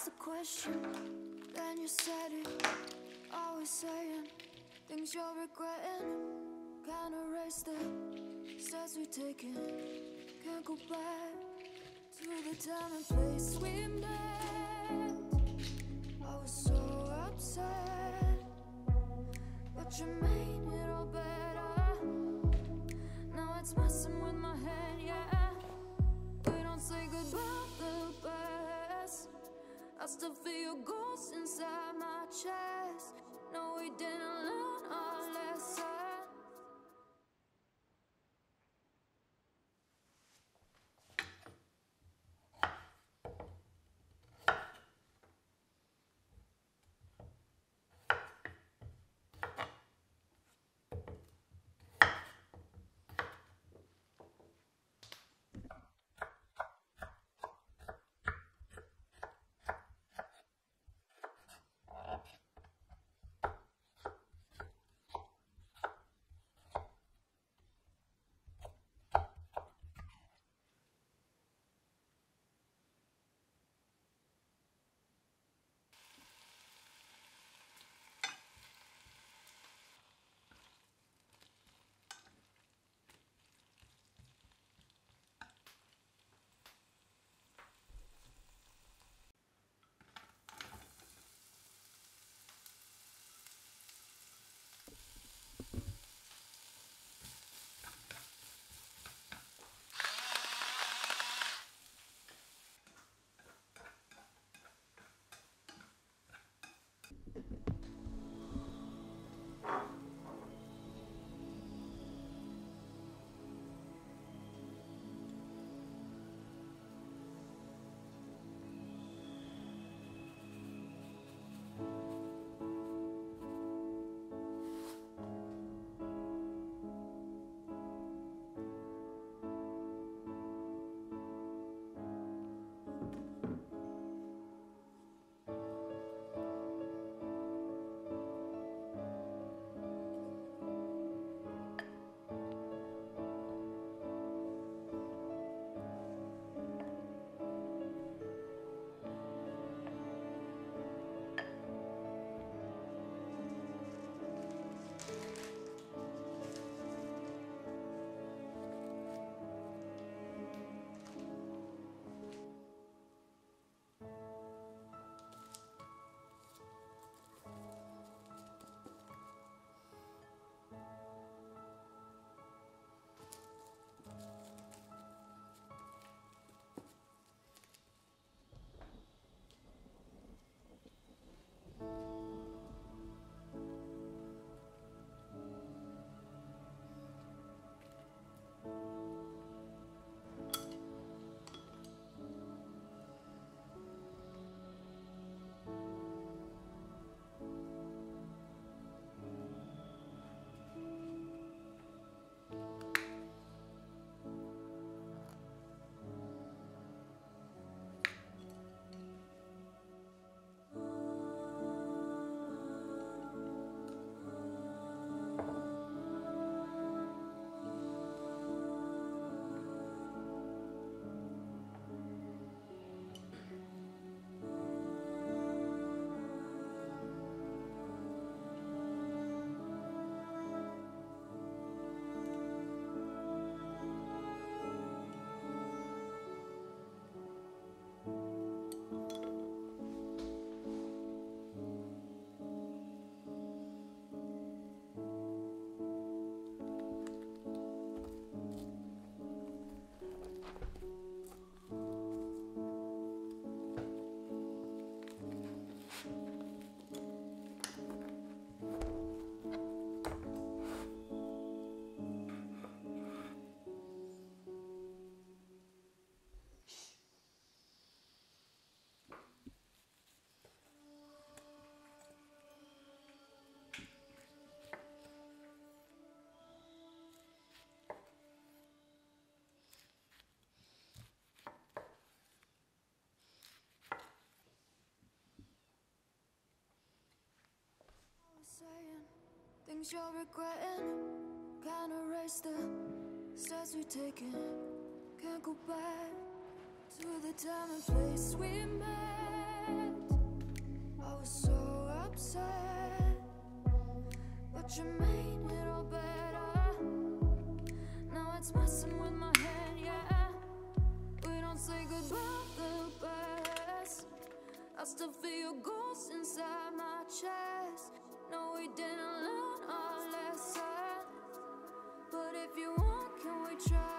the question, then you said it. Always saying things you're regretting. Can't erase the steps we've taken. Can't go back to the time and place we met. I was so upset, but you made it all better. Now it's messing with my head, yeah. We don't say goodbye the best. I still feel your ghost inside my chest. No, we didn't learn our lesson. Things you're regretting. Can't erase the steps we've taken. Can't go back to the time and place we met. was so upset, but you made it all better. Now it's messing with my head, yeah. We don't say goodbye the best. I still feel your ghost inside my chest. No, we didn't learn our lesson, but if you want, can we try?